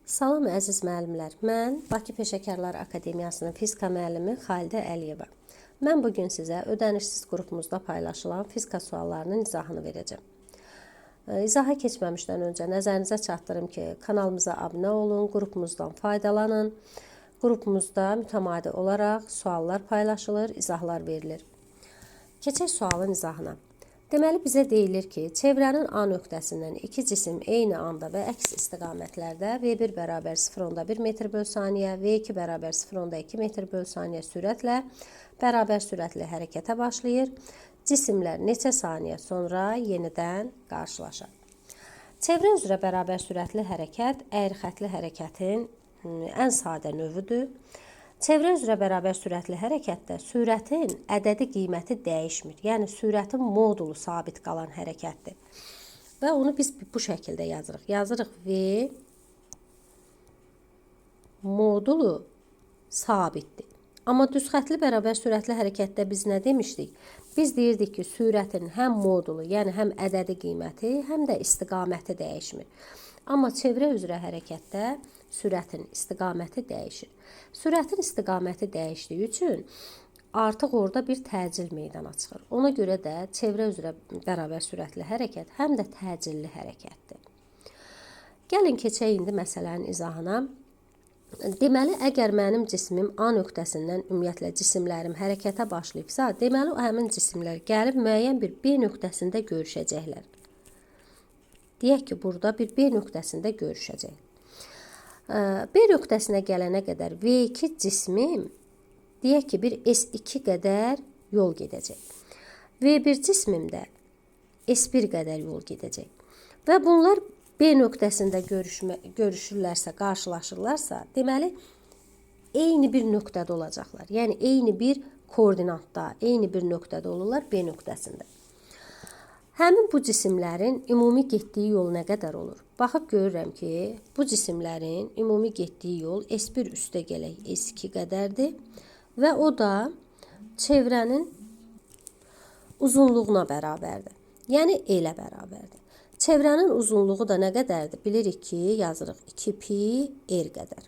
Salam əziz müəllimlər. Mən Bakı Peşəkarlar Akademiyasının fizika müəllimi Xalidə Əliyeva. Mən bugün sizə ödənişsiz qrupumuzda paylaşılan fizika suallarının izahını verəcəm. İzaha keçməmişdən öncə nəzərinizə çatdırım ki, kanalımıza abunə olun, qrupumuzdan faydalanın. Qrupumuzda mütəmadi olaraq suallar paylaşılır, izahlar verilir. Keçək sualın izahına. Deməli, bizə deyilir ki, çevrənin A nöqtəsindən iki cisim eyni anda və əks istiqamətlərdə V1 bərabər 0,1 metr böl saniyə, V2 bərabər 0,2 metr böl saniyə sürətlə bərabər sürətli hərəkətə başlayır. Cisimlər neçə saniyə sonra yenidən qarşılaşır. Çevrə üzrə bərabər sürətli hərəkət əyri-xəttli hərəkətin ən sadə növüdür. Çevrə üzrə bərabər sürətli hərəkətdə sürətin ədədi qiyməti dəyişmir. Yəni, sürətin modulu sabit qalan hərəkətdir. Və onu biz bu şəkildə yazırıq. Yazırıq V modulu sabitdir. Amma düzxətli bərabər sürətli hərəkətdə biz nə demişdik? Biz deyirdik ki, sürətin həm modulu, yəni həm ədədi qiyməti, həm də istiqaməti dəyişmir. Amma çevrə üzrə hərəkətdə sürətin istiqaməti dəyişir. Sürətin istiqaməti dəyişdiyi üçün artıq orada bir təcil meydana çıxır. Ona görə də çevrə üzrə bərabər sürətli hərəkət həm də təcilli hərəkətdir. Gəlin keçək indi məsələnin izahına. Deməli, əgər mənim cismim A nöqtəsindən ümumiyyətlə cisimlərim hərəkətə başlayıbsa, deməli, həmin cisimlər gəlib müəyyən bir B nöqtəsində görüşəcəklər. Deyək ki, burada bir B nöqtəsində görüşəcək. B nöqtəsinə gələnə qədər V2 cismim, deyək ki, bir S2 qədər yol gedəcək. V1 cismim də S1 qədər yol gedəcək. Və bunlar B nöqtəsində görüşürlərsə, qarşılaşırlarsa, deməli, eyni bir nöqtədə olacaqlar. Yəni, eyni bir koordinatda, eyni bir nöqtədə olurlar B nöqtəsində. Həmin bu cisimlərin ümumi getdiyi yol nə qədər olur? Baxıb görürəm ki, bu cisimlərin ümumi getdiyi yol S1 üstə gələk S2 qədərdir və o da çevrənin uzunluğuna bərabərdir. Yəni, elə bərabərdir. Çevrənin uzunluğu da nə qədərdir? Bilirik ki, yazırıq 2pi r qədər.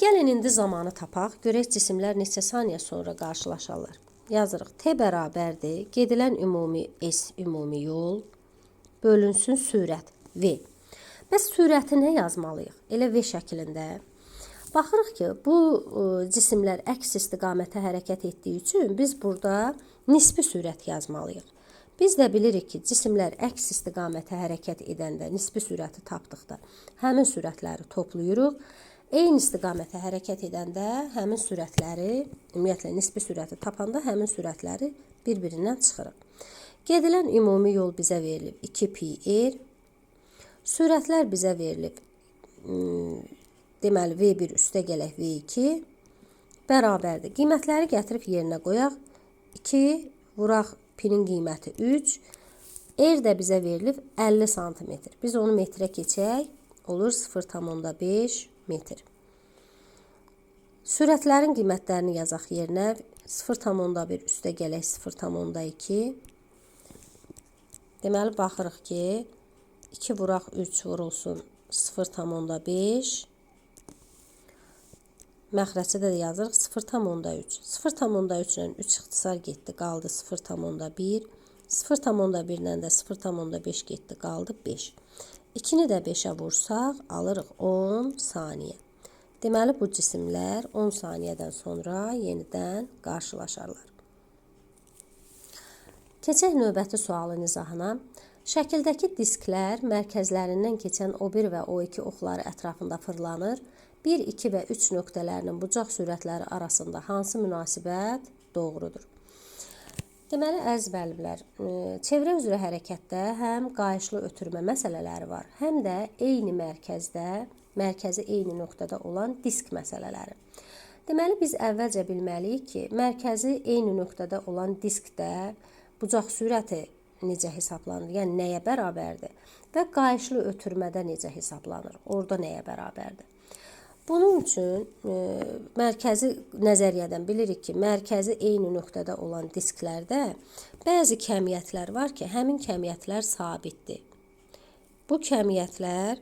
Gəlin indi zamanı tapaq, görək cisimlər neçə saniyə sonra qarşılaşarlar. Yazırıq, T bərabərdir, gedilən ümumi S ümumi yol, bölünsün sürət V. Bəs sürəti nə yazmalıyıq? Elə V şəklində. Baxırıq ki, bu cisimlər əks istiqamətə hərəkət etdiyi üçün biz burada nisbi sürət yazmalıyıq. Biz də bilirik ki, cisimlər əks istiqamətə hərəkət edəndə, nisbi sürəti tapdıqda həmin sürətləri toplayırıq. Eyni istiqamətə hərəkət edəndə həmin sürətləri, ümumiyyətlə nisbi sürəti tapanda həmin sürətləri bir-birindən çıxırıq. Gedilən ümumi yol bizə verilib 2pi r. Sürətlər bizə verilib, deməli, V1 üstə gələk V2 bərabərdir. Qiymətləri gətirib yerinə qoyaq. 2 vuraq pinin qiyməti 3. R də bizə verilib 50 sm. Biz onu metrə keçək, olur 0,5 metr. Sürətlərin qiymətlərini yazaq yerinə. 0,1 üstə gələk 0,2. Deməli, baxırıq ki, 2 vuraq 3 vurulsun 0,5. Məxrəcdə də yazırıq 0,3. 0,3 ilə 3 ixtisar getdi, qaldı 0,1. 0,1 ilə də 0,5 getdi, qaldı 5. 2-ni də 5-ə vursaq, alırıq 10 saniyə. Deməli, bu cisimlər 10 saniyədən sonra yenidən qarşılaşarlar. Keçək növbəti sualın izahına. Şəkildəki disklər mərkəzlərindən keçən O1 və O2 oxları ətrafında fırlanır. 1, 2 və 3 nöqtələrinin bucaq sürətləri arasında hansı münasibət doğrudur? Deməli, əziz müəllimlər, çevrə üzrə hərəkətdə həm qayışlı ötürmə məsələləri var, həm də eyni mərkəzdə, mərkəzi eyni nöqtədə olan disk məsələləri. Deməli, biz əvvəlcə bilməliyik ki, mərkəzi eyni nöqtədə olan diskdə bucaq sürəti necə hesablanır, yəni nəyə bərabərdir və qayışlı ötürmədə necə hesablanır, orada nəyə bərabərdir. Bunun üçün mərkəzi nəzəriyyədən bilirik ki, mərkəzi eyni nöqtədə olan disklərdə bəzi kəmiyyətlər var ki, həmin kəmiyyətlər sabitdir. Bu kəmiyyətlər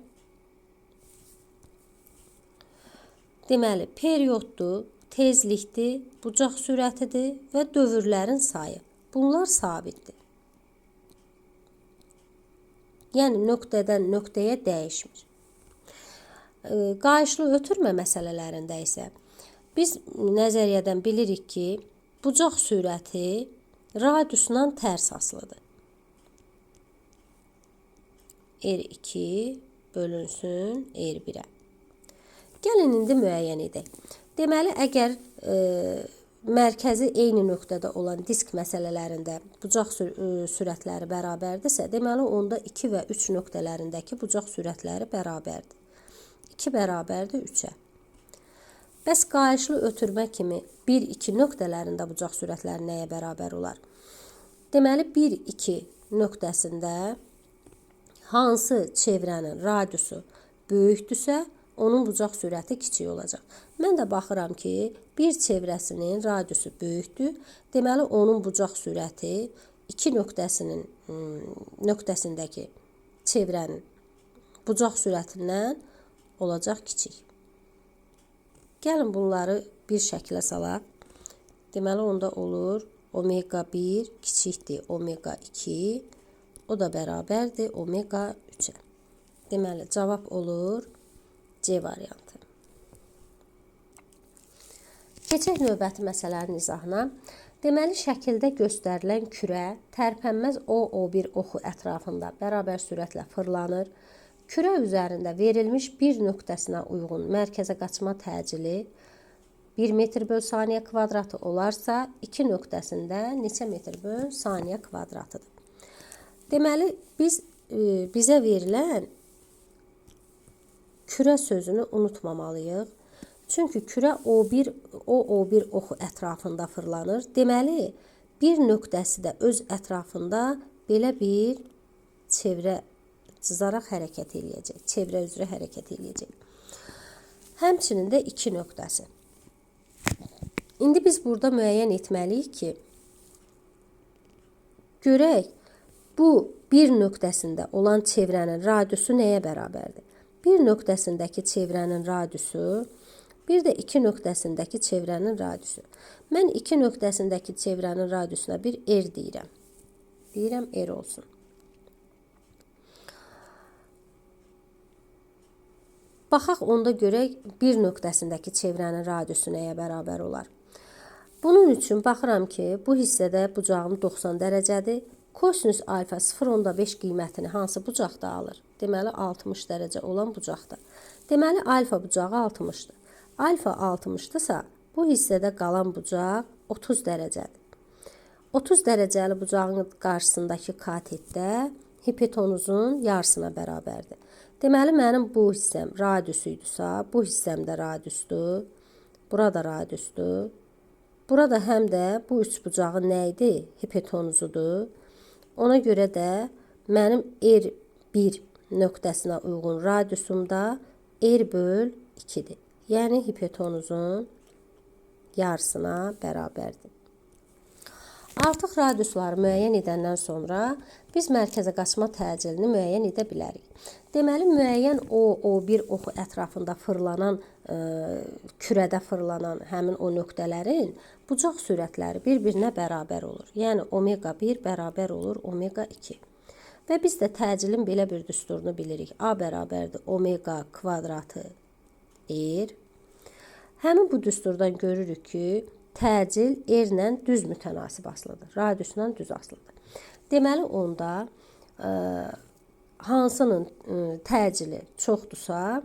Deməli, perioddur, tezlikdir, bucaq sürətidir və dövrlərin sayı. Bunlar sabitdir. Yəni, nöqtədən nöqtəyə dəyişmir. Qayışlı ötürmə məsələlərində isə biz nəzəriyyədən bilirik ki, bucaq sürəti radiusdan tərs asılıdır. R2 bölünsün R1-ə. Gəlin indi müəyyən edək. Deməli, əgər mərkəzi eyni nöqtədə olan disk məsələlərində bucaq sürətləri bərabərdirsə, deməli, onda 2 və 3 nöqtələrindəki bucaq sürətləri bərabərdir. 2 bərabərdir 3-ə. Bəs qayışlı ötürmə kimi 1-2 nöqtələrində bucaq sürətləri nəyə bərabər olar? Deməli, 1-2 nöqtəsində hansı çevrənin radiusu böyükdürsə, onun bucaq sürəti kiçik olacaq. Mən də baxıram ki, bir çevrəsinin radiusu böyükdür. Deməli, onun bucaq sürəti 2 nöqtəsindəki çevrənin bucaq sürətindən olacaq kiçik. Gəlin bunları bir şəklə salaq. Deməli, onda olur omega 1 kiçikdir omega 2, o da bərabərdir omega 3-ə. Deməli, cavab olur C variantı. Keçək növbəti məsələnin izahına. Deməli, şəkildə göstərilən kürə tərpənməz O1 oxu ətrafında bərabər sürətlə fırlanır. Kürə üzərində verilmiş bir nöqtəsinə uyğun mərkəzə qaçma təcili 1 metr böl saniyə kvadratı olarsa, 2 nöqtəsində neçə metr böl saniyə kvadratıdır? Deməli, bizə verilən kürə sözünü unutmamalıyıq. Çünki kürə O1 oxu ətrafında fırlanır. Deməli, bir nöqtəsi də öz ətrafında belə bir çevrə cızaraq hərəkət eləyəcək. Çevrə üzrə hərəkət eləyəcək. Həmçinin də 2 nöqtəsi. İndi biz burada müəyyən etməliyik ki, görək, bu bir nöqtəsində olan çevrənin radiusu nəyə bərabərdir? Bir nöqtəsindəki çevrənin radiusu, bir də 2 nöqtəsindəki çevrənin radiusu. Mən 2 nöqtəsindəki çevrənin radiusuna bir R deyirəm. Deyirəm R olsun. Baxaq, onda görək, bir nöqtəsindəki çevrənin radiusu nəyə bərabər olar? Bunun üçün baxıram ki, bu hissədə bucağım 90 dərəcədir. Kosinüs alfa 0,5 qiymətini hansı bucaqda alır? Deməli, 60 dərəcə olan bucaqda. Deməli, alfa bucağı 60-dır. Alfa 60-dırsa, bu hissədə qalan bucaq 30 dərəcədir. 30 dərəcəli bucağın qarşısındakı katetdə hipotenuzun yarısına bərabərdir. Deməli, mənim bu hissəm radiusuydursa, bu hissəm də radiusdur. Burada radiusdur. Burada həm də bu üç bucağın nə idi? Hipotenuzudur. Ona görə də mənim R1 nöqtəsinə uyğun radiusum da R böl 2-dir. Yəni, hipotenuzun yarısına bərabərdir. Artıq radiusları müəyyən edəndən sonra biz mərkəzə qaçma təcilini müəyyən edə bilərik. Deməli, müəyyən O1 oxu ətrafında fırlanan, kürədə fırlanan həmin o nöqtələrin bucaq sürətləri bir-birinə bərabər olur. Yəni, omega 1 bərabər olur omega 2. Və biz də təcilin belə bir düsturunu bilirik. A bərabərdir omega kvadratı R. Həmin bu düsturdan görürük ki, təcil R-lə düz mütənasib asılıdır. Radiusla düz asılıdır. Deməli, onda hansının təcili çoxdursa,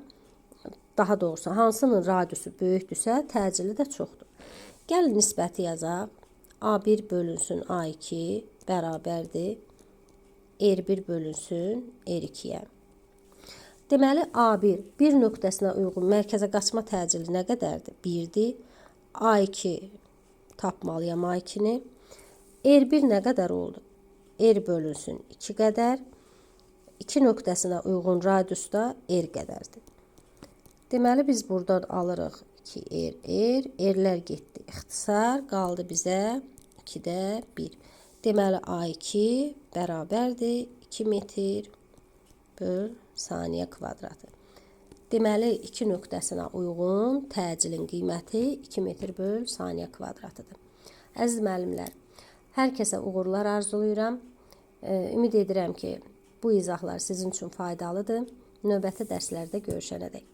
daha doğrusu hansının radiusu böyükdürsə, təcili də çoxdur. Gəlin nisbəti yazaq. A1 bölünsün A2 bərabərdir R1 bölünsün R2-yə. Deməli, A1 bir nöqtəsinə uyğun mərkəzə qaçma təcili nə qədərdir? 1-dir. A2 tapmalıyam A2-ni. R1 nə qədər oldu? R bölünsün 2 qədər. 2 nöqtəsinə uyğun radius da R qədərdir. Deməli, biz buradan alırıq 2R. R'lər getdi. İxtisar qaldı bizə 2-də 1. Deməli, A2 bərabərdir 2 metr böl saniyə kvadratı. Deməli 2 nöqtəsinə uyğun təcilin qiyməti 2 metr/saniyə kvadratıdır. Əziz müəllimlər, hər kəsə uğurlar arzulayıram. Ümid edirəm ki, bu izahlar sizin üçün faydalıdır. Növbəti dərslərdə görüşənədək.